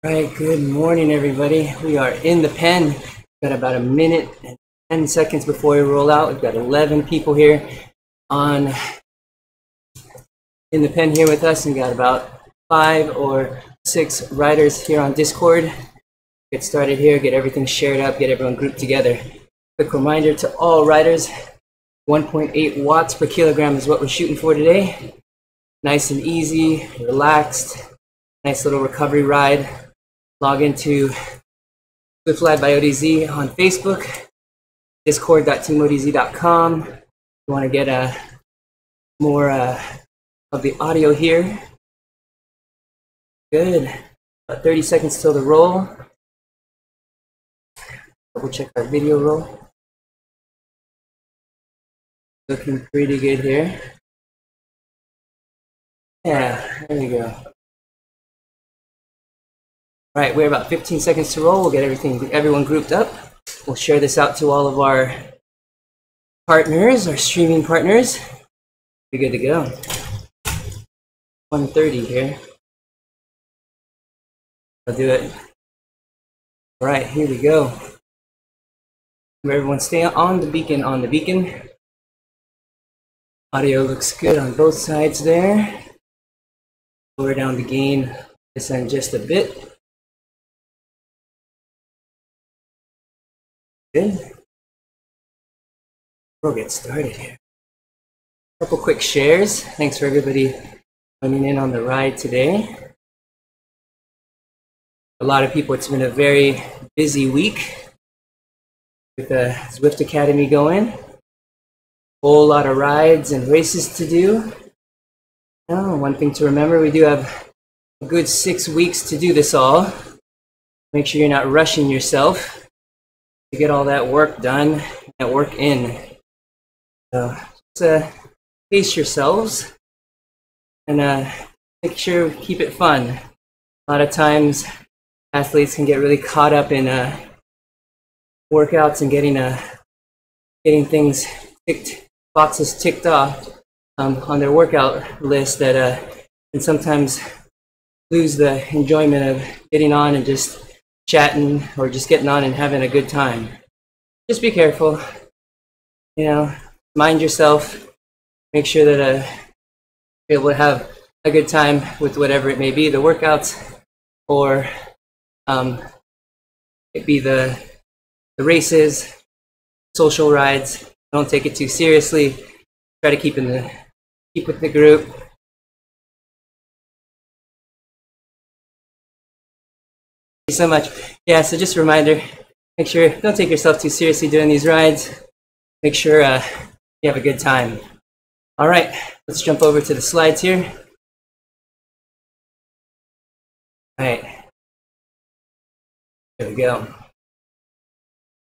All right, good morning, everybody. We are in the pen. We've got about a minute and 10 seconds before we roll out. We've got 11 people here in the pen here with us, and we've got about 5 or 6 riders here on Discord. Get started here, get everything shared up, get everyone grouped together. Quick reminder to all riders, 1.8 watts per kilogram is what we're shooting for today. Nice and easy, relaxed, nice little recovery ride. Log into Swift Live by ODZ on Facebook, discord.teamodz.com. You want to get more of the audio here. Good. About 30 seconds till the roll. Double check our video roll. Looking pretty good here. Yeah, there we go. All right, we're about 15 seconds to roll. We'll get everyone grouped up. We'll share this out to all of our partners, our streaming partners. Be good to go. 1:30 here. I'll do it. All right, here we go. Everyone stay on the beacon, Audio looks good on both sides there. Lower down the gain this end just a bit. Good. We'll get started here. A couple quick shares. Thanks for everybody coming in on the ride today. A lot of people, it's been a very busy week with the Zwift Academy going. Whole lot of rides and races to do. Oh, one thing to remember, we do have a good 6 weeks to do this all. Make sure you're not rushing yourself to get all that work done, that work in. So just pace yourselves and make sure keep it fun. A lot of times athletes can get really caught up in workouts and getting things boxes ticked off on their workout list that can sometimes lose the enjoyment of getting on and just chatting or just getting on and having a good time. Just be careful, mind yourself, make sure that you're able to have a good time with whatever it may be, the workouts or it be the races, social rides. Don't take it too seriously. Try to keep with the group. Thank you so much. Yeah, so just a reminder, make sure, don't take yourself too seriously doing these rides. Make sure you have a good time. All right, let's jump over to the slides here. All right, there we go.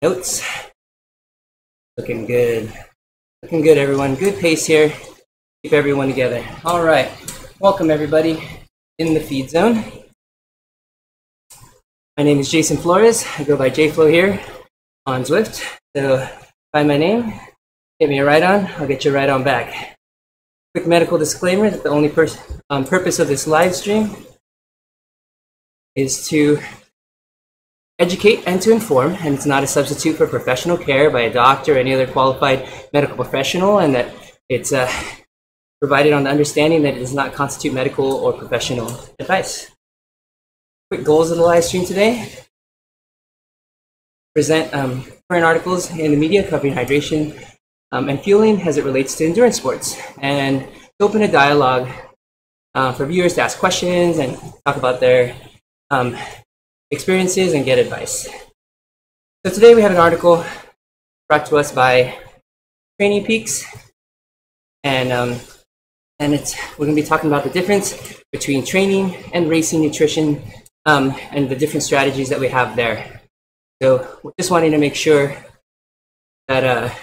Notes. Looking good. Looking good, everyone. Good pace here. Keep everyone together. All right, welcome everybody in the feed zone. My name is Jason Flores. I go by JFlow here on Zwift. So find my name, hit me a ride on, I'll get you right on back. Quick medical disclaimer that the only purpose of this live stream is to educate and to inform, and it's not a substitute for professional care by a doctor or any other qualified medical professional, and that it's provided on the understanding that it does not constitute medical or professional advice. Quick goals of the live stream today. Present current articles in the media covering hydration and fueling as it relates to endurance sports, and to open a dialogue for viewers to ask questions and talk about their experiences and get advice. So today we have an article brought to us by Training Peaks, and we're going to be talking about the difference between training and racing nutrition and the different strategies that we have there. So we're just wanting to make sure that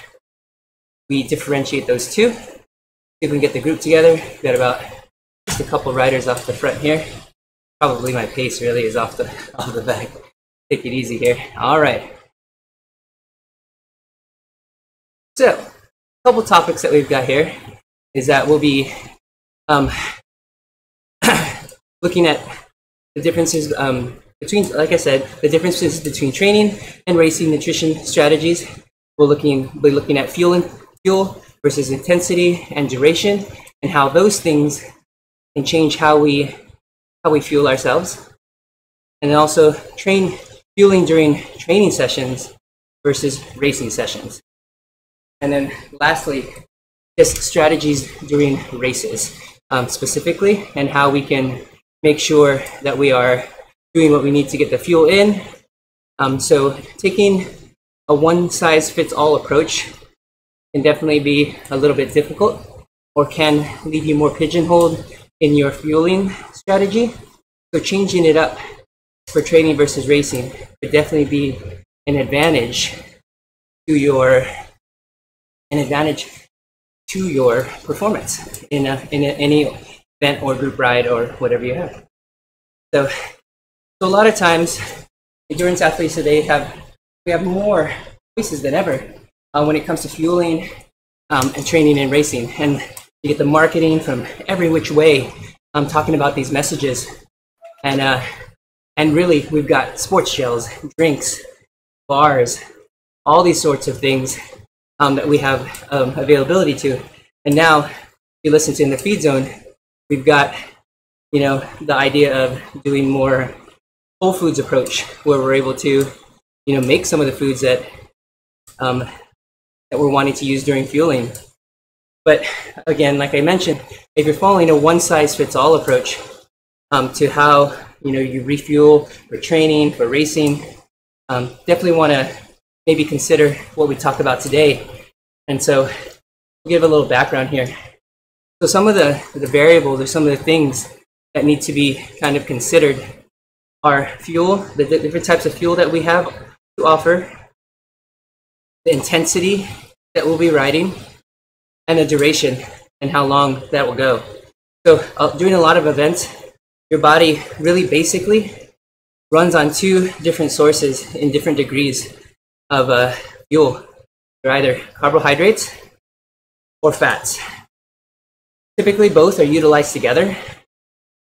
we differentiate those two. See if we can get the group together. We've got about just a couple riders off the front here. Probably my pace really is off the back. Take it easy here. All right. So a couple topics that we've got here is that we'll be looking at the differences between, like I said, the differences between training and racing nutrition strategies. We'll be looking at fuel versus intensity and duration, and how those things can change how we fuel ourselves. And then also fueling during training sessions versus racing sessions. And then lastly, just strategies during races specifically, and how we can make sure that we are doing what we need to get the fuel in. So taking a one-size-fits-all approach can definitely be a little bit difficult, or can leave you more pigeonholed in your fueling strategy. So changing it up for training versus racing would definitely be an advantage to your performance in any event or group ride or whatever you have. So a lot of times, endurance athletes today we have more choices than ever when it comes to fueling and training and racing. And you get the marketing from every which way talking about these messages. And really, we've got sports gels, drinks, bars, all these sorts of things that we have availability to. And now, if you listen to In the Feed Zone, we've got, the idea of doing more whole foods approach, where we're able to, make some of the foods that we're wanting to use during fueling. But again, like I mentioned, if you're following a one-size-fits-all approach to how you refuel for training, for racing, definitely want to maybe consider what we talked about today. And so we'll give a little background here. So some of the variables, or some of the things that need to be kind of considered, are fuel, the different types of fuel that we have to offer, the intensity that we'll be riding, and the duration and how long that will go. So during a lot of events, your body really basically runs on two different sources in different degrees of fuel. They're either carbohydrates or fats. Typically both are utilized together,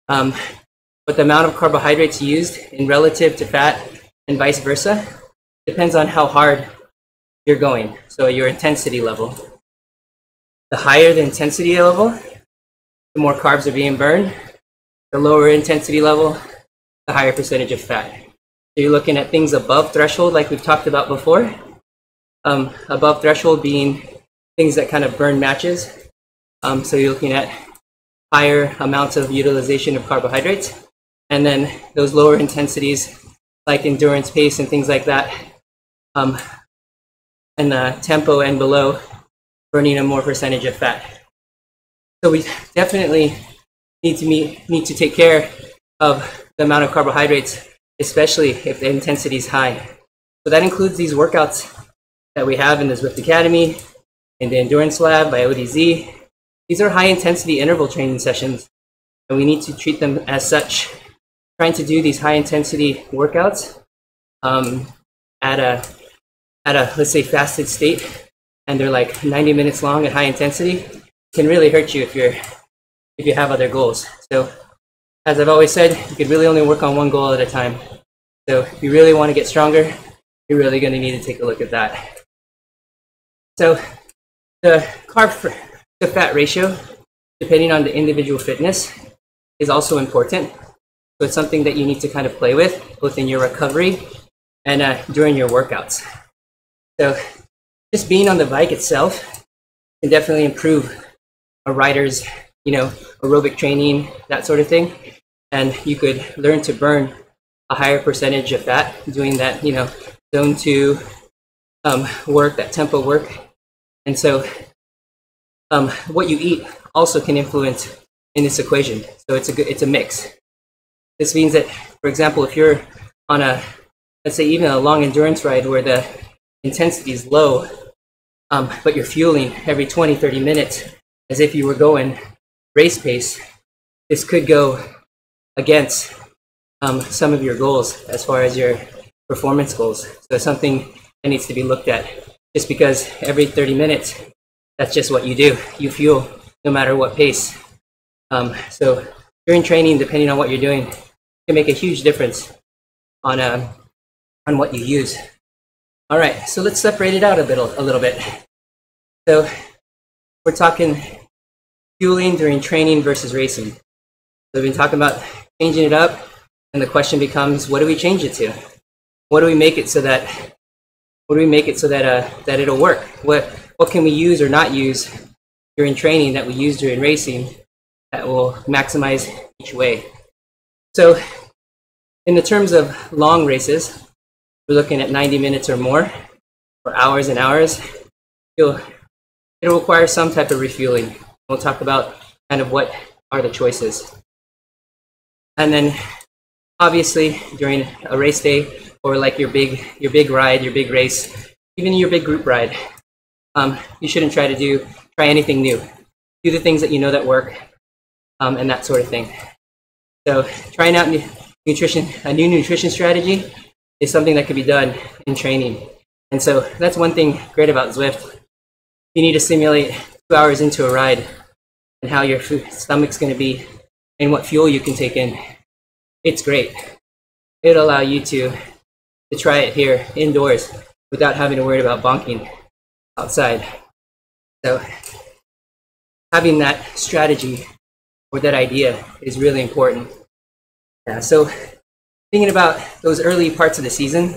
but the amount of carbohydrates used in relative to fat and vice versa depends on how hard you're going, so your intensity level. The higher the intensity level, the more carbs are being burned. The lower intensity level, the higher percentage of fat. So you're looking at things above threshold, like we've talked about before. Above threshold being things that kind of burn matches. So you're looking at higher amounts of utilization of carbohydrates. And then those lower intensities, like endurance pace and things like that, and tempo and below, burning a more percentage of fat. So we definitely need to take care of the amount of carbohydrates, especially if the intensity is high. So that includes these workouts that we have in the Zwift Academy, in the Endurance Lab by ODZ. These are high intensity interval training sessions, and we need to treat them as such. Trying to do these high intensity workouts at a let's say fasted state, and they're like 90 minutes long at high intensity, can really hurt you if you have other goals. So as I've always said, you could really only work on one goal at a time. So if you really want to get stronger, you're really going to need to take a look at that. So the carb to fat ratio, depending on the individual fitness, is also important. So it's something that you need to kind of play with, both in your recovery and during your workouts. So just being on the bike itself can definitely improve a rider's, aerobic training, that sort of thing. And you could learn to burn a higher percentage of fat doing that, zone 2 work, that tempo work. And so what you eat also can influence in this equation. So it's a mix. This means that, for example, if you're on let's say even a long endurance ride where the intensity is low, but you're fueling every 20, 30 minutes as if you were going race pace, this could go against some of your goals as far as your performance goals. So it's something that needs to be looked at. Just because every 30 minutes, that's just what you do. You fuel no matter what pace. So during training, depending on what you're doing, can make a huge difference on what you use. All right, so let's separate it out a little bit. So we're talking fueling during training versus racing. So we've been talking about changing it up, and the question becomes, what do we change it to? What do we make it so that that it'll work? What can we use or not use during training that we use during racing that will maximize each way? So in the terms of long races, we're looking at 90 minutes or more, or hours and hours. It'll require some type of refueling. We'll talk about kind of what are the choices. And then obviously during a race day, or like your big ride, your big race, even your big group ride, you shouldn't try anything new. Do the things that you know that work, and that sort of thing. So trying out a new nutrition strategy is something that can be done in training. And so that's one thing great about Zwift. You need to simulate 2 hours into a ride and how your stomach's going to be and what fuel you can take in. It's great. It'll allow you to try it here indoors without having to worry about bonking outside. So having that strategy or that idea is really important. Yeah, so thinking about those early parts of the season,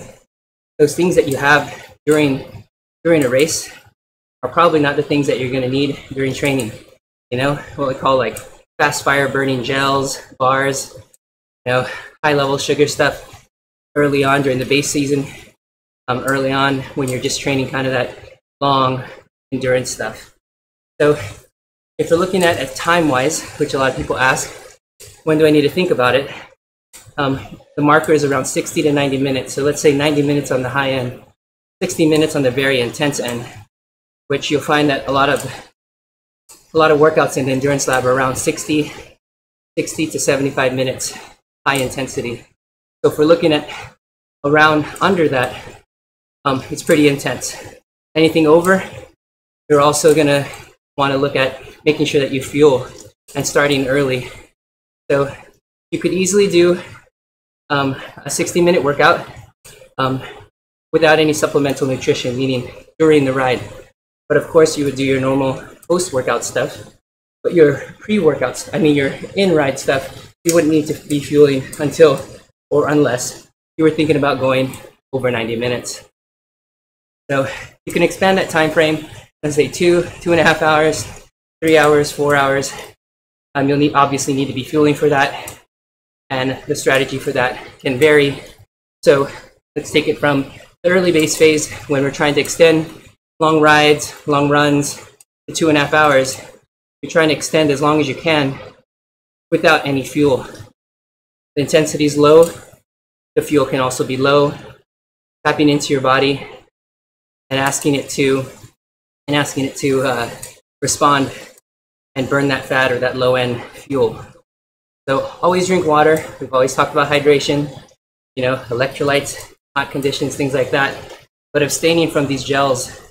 those things that you have during a race are probably not the things that you're going to need during training. You know, what we call like fast fire burning gels, bars, you know, high level sugar stuff early on during the base season, early on when you're just training kind of that long endurance stuff. So if we're looking at it time-wise, which a lot of people ask, when do I need to think about it? The marker is around 60 to 90 minutes. So let's say 90 minutes on the high end, 60 minutes on the very intense end, which you'll find that a lot of workouts in the endurance lab are around 60 to 75 minutes high intensity. So if we're looking at around under that, it's pretty intense. Anything over, you're also going to want to look at making sure that you fuel and starting early. So you could easily do a 60-minute workout without any supplemental nutrition, meaning during the ride. But of course, you would do your normal post-workout stuff. But your pre-workouts, your in-ride stuff, you wouldn't need to be fueling until or unless you were thinking about going over 90 minutes. So you can expand that time frame, let's say 2.5 hours, 3 hours, 4 hours. You'll obviously need to be fueling for that, and the strategy for that can vary. So let's take it from the early base phase when we're trying to extend long rides, long runs to 2.5 hours. You're trying to extend as long as you can without any fuel. The intensity is low. The fuel can also be low. Tapping into your body and asking it to respond and burn that fat or that low end fuel. So always drink water. We've always talked about hydration, electrolytes, hot conditions, things like that. But abstaining from these gels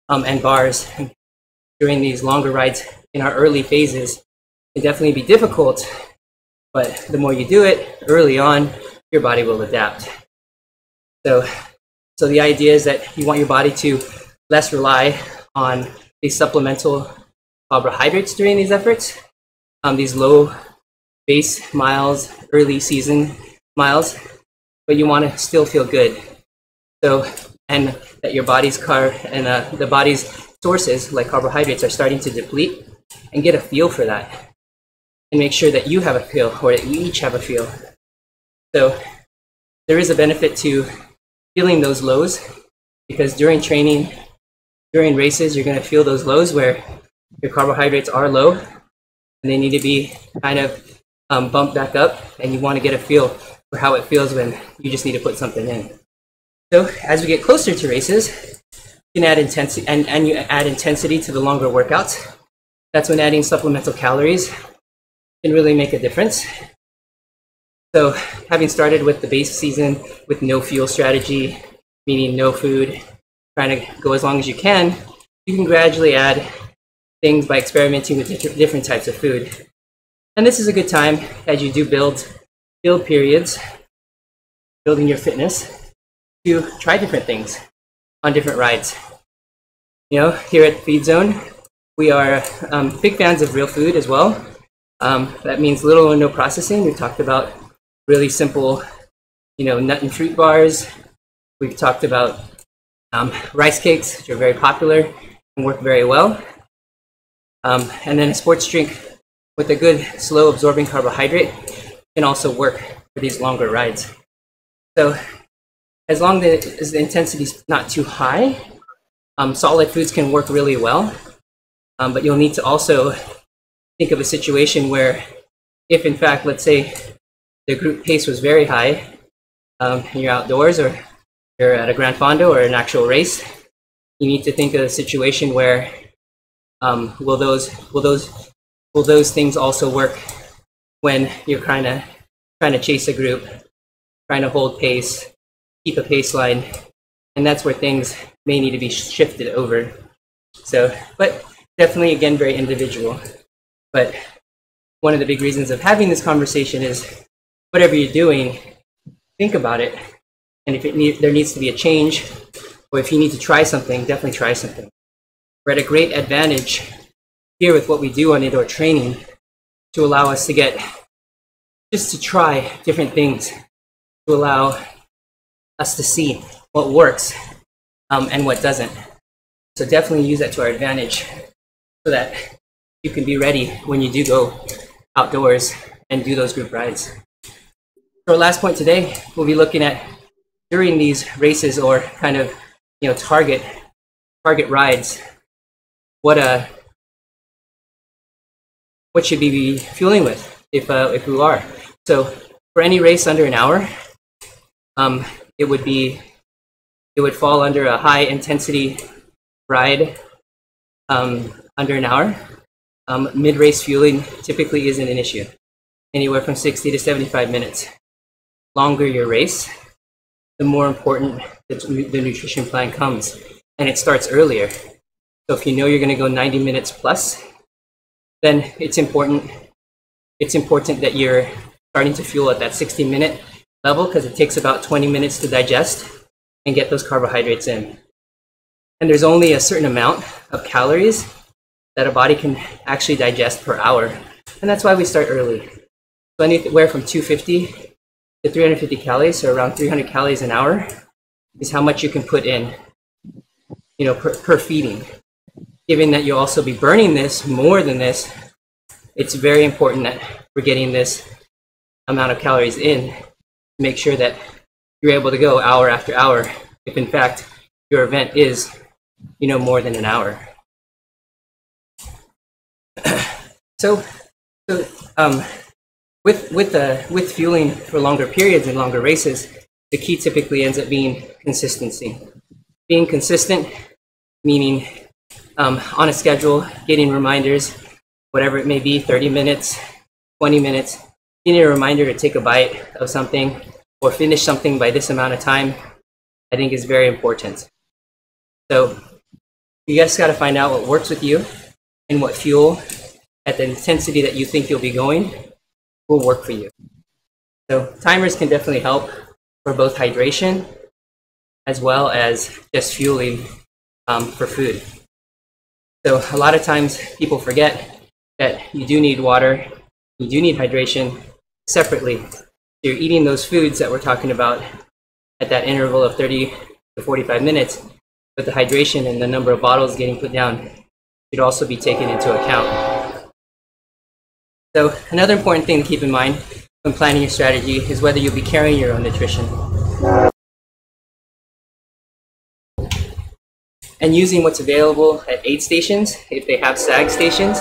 and bars during these longer rides in our early phases can definitely be difficult. But the more you do it early on, your body will adapt. So the idea is that you want your body to less rely on these supplemental carbohydrates during these efforts, these low base miles, early season miles, but you want to still feel good. So, and that your body's the body's sources like carbohydrates are starting to deplete, and get a feel for that, and make sure that you have a feel, or that we each have a feel. So there is a benefit to feeling those lows, because during training, during races, you're going to feel those lows where your carbohydrates are low and they need to be kind of bumped back up, and you want to get a feel for how it feels when you just need to put something in. So as we get closer to races, you can add intensity, and you add intensity to the longer workouts. That's when adding supplemental calories can really make a difference. So having started with the base season with no fuel strategy, meaning no food, trying to go as long as you can gradually add things by experimenting with different types of food. And this is a good time as you do build periods building your fitness to try different things on different rides. You know, here at Feed Zone, we are big fans of real food as well. That means little or no processing. We've talked about really simple, you know, nut and fruit bars. We've talked about rice cakes, which are very popular and work very well. And then a sports drink with a good slow absorbing carbohydrate can also work for these longer rides. So as long as the intensity is not too high, solid foods can work really well. But you'll need to also think of a situation where if in fact, let's say the group pace was very high, and you're outdoors or you're at a Gran Fondo or an actual race, you need to think of a situation where will those things also work when you're trying to chase a group, trying to hold pace, keep a pace line, and that's where things may need to be shifted over. So, but definitely, again, very individual. But one of the big reasons of having this conversation is whatever you're doing, think about it. And if there needs to be a change, or if you need to try something, definitely try something. We're at a great advantage here with what we do on indoor training to allow us to just to try different things, to allow us to see what works and what doesn't. So definitely use that to our advantage so that you can be ready when you do go outdoors and do those group rides. So our last point today, we'll be looking at during these races or kind of, you know, target rides, what should we be fueling with if we are. So for any race under an hour, it would fall under a high intensity ride under an hour. Mid-race fueling typically isn't an issue, anywhere from 60 to 75 minutes. Longer your race, the more important the nutrition plan comes, and it starts earlier. So if you know you're going to go 90 minutes plus, then it's important that you're starting to fuel at that 60-minute level, because it takes about 20 minutes to digest and get those carbohydrates in. And there's only a certain amount of calories that a body can actually digest per hour, and that's why we start early. So anywhere from 250 to 350 calories, so around 300 calories an hour, is how much you can put in, you know, per feeding. Given that you'll also be burning this more than this, it's very important that we're getting this amount of calories in to make sure that you're able to go hour after hour, if in fact your event is, you know, more than an hour. So with fueling for longer periods and longer races, the key typically ends up being consistency. Being consistent, meaning on a schedule, getting reminders, whatever it may be, 30 minutes, 20 minutes, getting a reminder to take a bite of something or finish something by this amount of time, I think is very important. So you guys got to find out what works with you and what fuel at the intensity that you think you'll be going will work for you. So timers can definitely help for both hydration as well as just fueling for food. So a lot of times people forget that you do need water, you do need hydration separately. So you're eating those foods that we're talking about at that interval of 30 to 45 minutes, but the hydration and the number of bottles getting put down should also be taken into account. So another important thing to keep in mind when planning your strategy is whether you'll be carrying your own nutrition. And using what's available at aid stations, if they have SAG stations,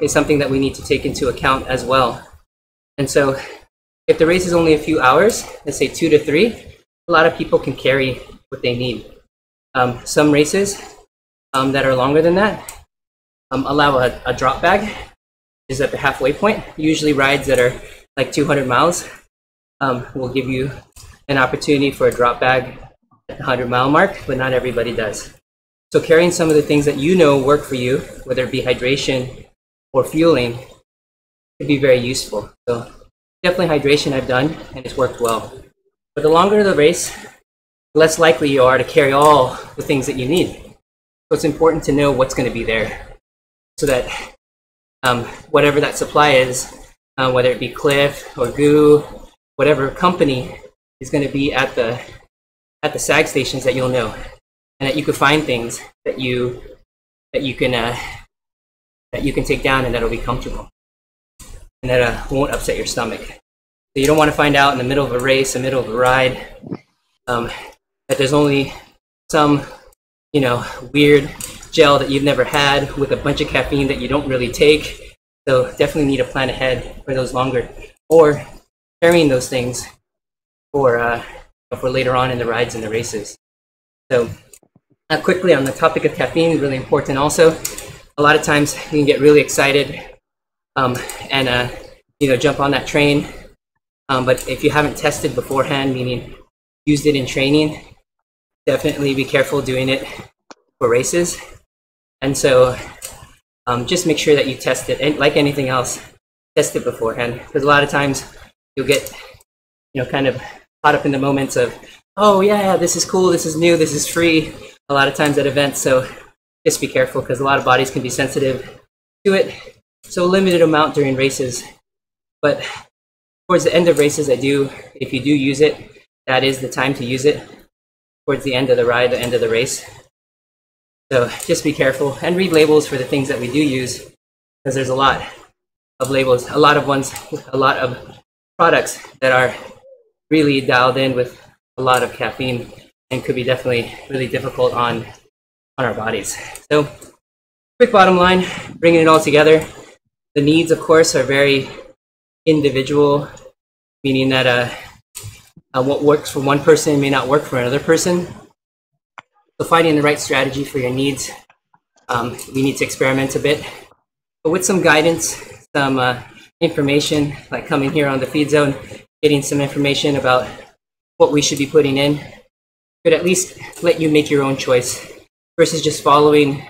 is something that we need to take into account as well. And so if the race is only a few hours, let's say 2 to 3, a lot of people can carry what they need. Some races that are longer than that allow a drop bag, is at the halfway point. Usually rides that are like 200 miles will give you an opportunity for a drop bag at the 100-mile mark, but not everybody does. So carrying some of the things that you know work for you, whether it be hydration or fueling, could be very useful. So definitely hydration I've done, and it's worked well. But the longer the race, the less likely you are to carry all the things that you need. So it's important to know what's going to be there, so that whatever that supply is, whether it be Cliff or GU, whatever company is going to be at the SAG stations, that you'll know, and that you can find things that you can take down, and that'll be comfortable, and that won't upset your stomach. So you don't want to find out in the middle of a race, in the middle of a ride, that there's only some, weird gel that you've never had with a bunch of caffeine that you don't really take. So definitely need to plan ahead for those longer, or carrying those things for later on in the rides and the races. So quickly on the topic of caffeine, really important also. A lot of times you can get really excited and jump on that train. But if you haven't tested beforehand, meaning used it in training, definitely be careful doing it for races. And so just make sure that you test it, and like anything else, test it beforehand, because a lot of times you'll get kind of caught up in the moments of, oh yeah, this is cool, this is new, this is free, a lot of times at events. So just be careful, because a lot of bodies can be sensitive to it. So a limited amount during races, but towards the end of races, if you do use it, that is the time to use it, towards the end of the ride, the end of the race. So just be careful and read labels for the things that we do use, because there's a lot of labels, a lot of products that are really dialed in with a lot of caffeine, and could be definitely really difficult on our bodies. So quick bottom line, bringing it all together. The needs, of course, are very individual, meaning that what works for one person may not work for another person. So finding the right strategy for your needs, we need to experiment a bit, but with some guidance, some information, like coming here on the feed zone, getting some information about what we should be putting in, could at least let you make your own choice, versus just following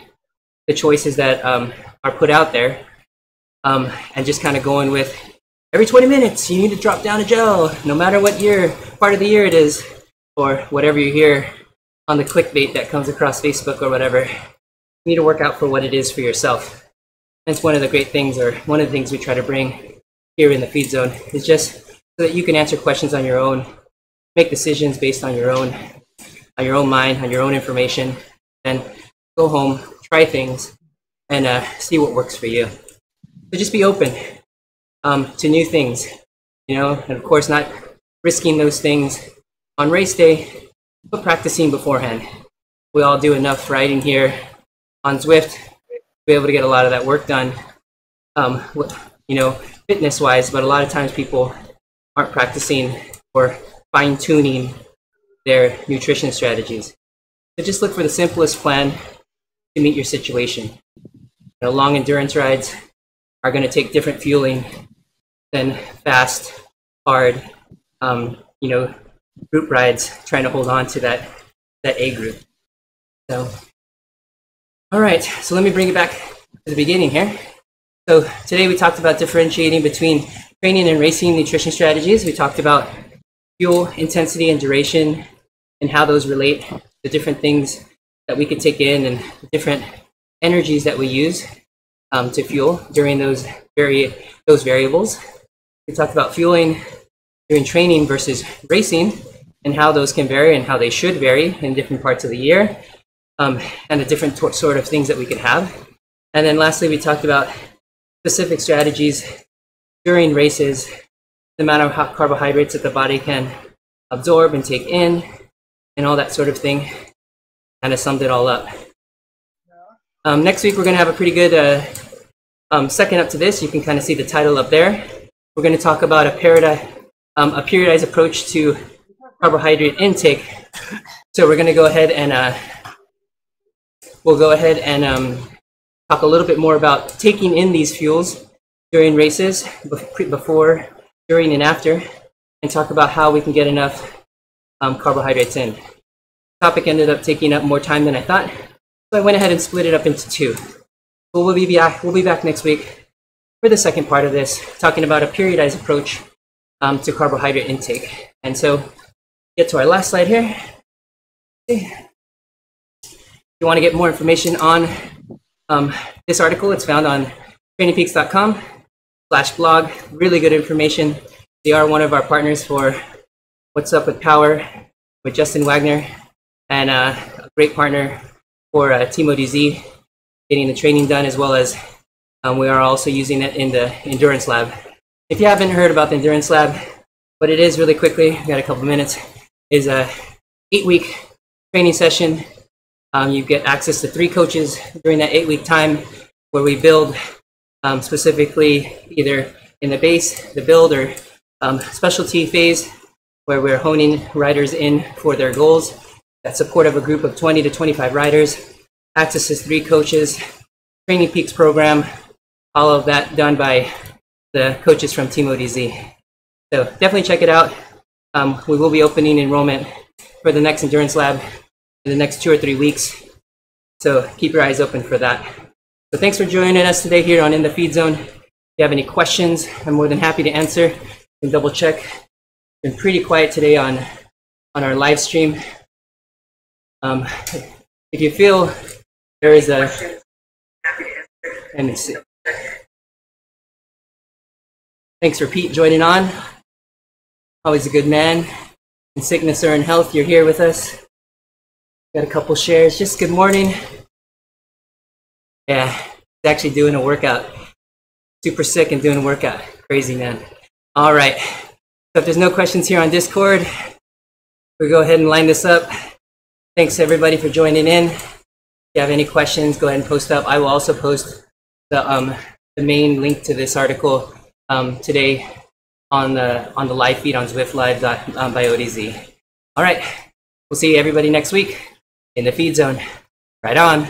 the choices that are put out there, and just kind of going with, every 20 minutes, you need to drop down a gel, no matter what part of the year it is, or whatever you hear on the clickbait that comes across Facebook or whatever. You need to work out for what it is for yourself. That's one of the great things, or one of the things we try to bring here in the feed zone, is just so that you can answer questions on your own, make decisions based on your own mind, on your own information, and go home, try things, and see what works for you. So just be open to new things, and of course not risking those things on race day, but practicing beforehand. We all do enough riding here on Zwift to be able to get a lot of that work done, fitness-wise, but a lot of times people aren't practicing or fine-tuning their nutrition strategies. So just look for the simplest plan to meet your situation. Long endurance rides are going to take different fueling than fast, hard, group rides, trying to hold on to that A group. So, all right, so let me bring it back to the beginning here. So today we talked about differentiating between training and racing nutrition strategies. We talked about fuel, intensity, and duration, and how those relate to different things that we could take in, and the different energies that we use to fuel during those variables. We talked about fueling during training versus racing, and how those can vary and how they should vary in different parts of the year, and the different sort of things that we could have. And then lastly, we talked about specific strategies during races, the amount of carbohydrates that the body can absorb and take in, and all that sort of thing. Kind of summed it all up. Next week, we're going to have a pretty good second up to this. You can kind of see the title up there. We're going to talk about a periodized approach to carbohydrate intake. So we're going to go ahead and talk a little bit more about taking in these fuels during races, before, during, and after, and talk about how we can get enough carbohydrates in. The topic ended up taking up more time than I thought, so I went ahead and split it up into two. So we'll be back next week for the second part of this, talking about a periodized approach to carbohydrate intake. And so get to our last slide here. If you want to get more information on this article, it's found on trainingpeaks.com/blog. Really good information. They are one of our partners for What's Up with Power with Justin Wagner, and a great partner for Team ODZ, getting the training done, as well as we are also using it in the Endurance Lab. If you haven't heard about the Endurance Lab, what it is really quickly, we got a couple minutes, is a 8-week training session. You get access to 3 coaches during that 8-week time, where we build specifically either in the base, the build, or specialty phase, where we're honing riders in for their goals. That support of a group of 20 to 25 riders, access to 3 coaches, Training Peaks program, all of that done by the coaches from Team ODZ. So definitely check it out. We will be opening enrollment for the next Endurance Lab in the next 2 or 3 weeks. So keep your eyes open for that. So thanks for joining us today here on In the Feed Zone. If you have any questions, I'm more than happy to answer. You can double check. It's been pretty quiet today on our live stream. If you feel there is a, let me see. Thanks for Pete joining on. Always a good man. In sickness or in health, you're here with us. Got a couple shares. Just good morning. Yeah, he's actually doing a workout. Super sick and doing a workout. Crazy, man. All right. So if there's no questions here on Discord, we'll go ahead and line this up. Thanks everybody for joining in. If you have any questions, go ahead and post up. I will also post the main link to this article today on the live feed on Zwift Live by ODZ. All right, we'll see everybody next week in the Feed Zone. Right on.